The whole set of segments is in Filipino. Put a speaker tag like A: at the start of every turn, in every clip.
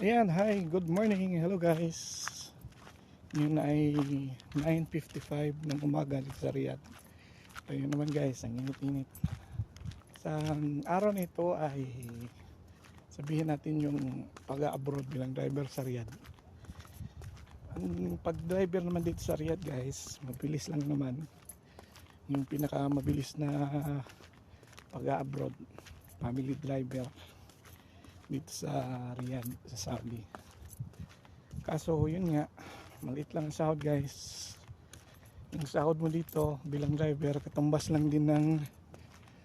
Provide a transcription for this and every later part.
A: Ayan, hi, good morning, hello guys. Ngayon ay 9:55 ng umaga dito sa Riyadh. Ayun naman guys, ang init-init. Sa araw na ito ay sabihin natin yung pag-abroad bilang driver sa Riyadh. Ang pag-driver naman dito sa Riyadh guys, mabilis lang naman. Yung pinaka mabilis na pag-abroad, family driver dito sa Riyadh, sa Saudi. Kaso yun nga, maliit lang ang sahod guys. Yung sahod mo dito bilang driver, katumbas lang din ng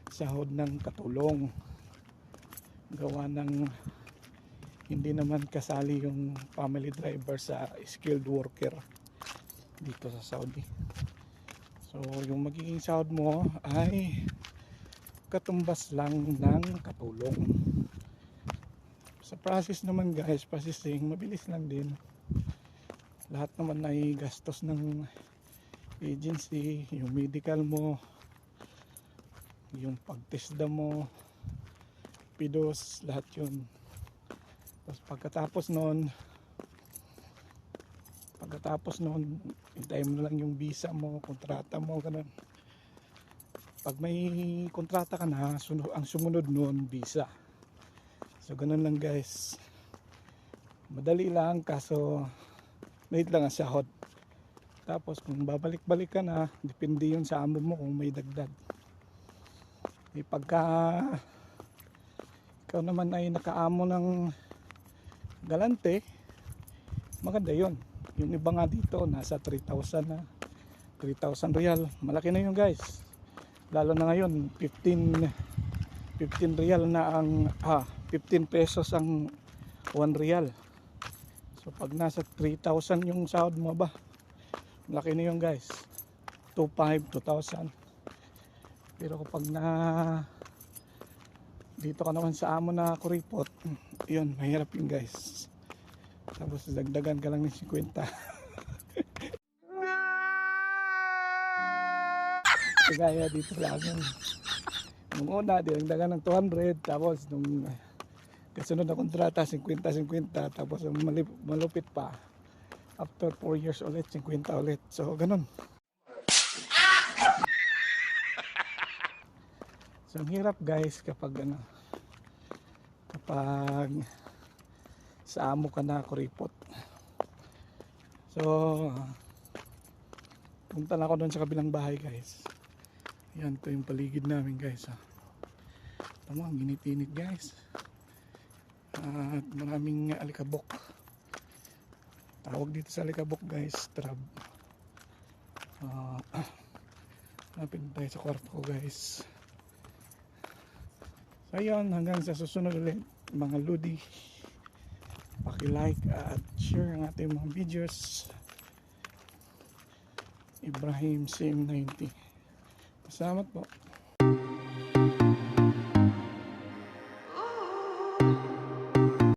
A: sahod ng katulong. Gawa ng hindi naman kasali yung family driver sa skilled worker dito sa Saudi. So yung magiging sahod mo ay katumbas lang ng katulong. Sa process naman guys, processing, mabilis lang din. Lahat naman ay gastos ng agency, yung medical mo, yung pagtesda mo, pidos, lahat yun. Tapos pagkatapos noon, hintayin mo na lang yung visa mo, kontrata mo, ganun. Pag may kontrata ka na, ang sumunod noon, visa. So ganun lang guys, madali lang, kaso maliit lang ang sahod. Tapos kung babalik-balik ka na, depende yun sa amo mo kung may dagdag. Pagka ikaw naman ay nakaamo ng galante, maganda yun. Yung iba nga dito nasa 3,000 na, 3,000 real, malaki na yun guys. Lalo na ngayon 15 real na ang 15 pesos ang 1 real. So pag nasa 3,000 yung sahod mo ba, laki na yun guys. 2,500, 2,000. Pero kapag dito ka naman sa amo na kuripot, yun, mahirap yun guys. Tapos dagdagan ka lang ng 50. Kagaya dito sa amin, nung una dinagdagan ng 200, tapos nung kasunod na kontrata 50-50, tapos malupit pa after 4 years ulit 50 ulit. So ganun. So ang hirap guys kapag kapag sa amo ka na kuripot. So punta na ako doon sa kabilang bahay guys. Yan, ito yung paligid namin guys. Tama, ang init-init guys. At maraming alikabok. Tawag dito sa alikabok guys, trab. Lapit tayo sa kwarto ko guys. So ayun, hanggang sa susunod ulit mga ludi, paki-like at share ang ating mga videos. Ibrahim CM90. Salamat po.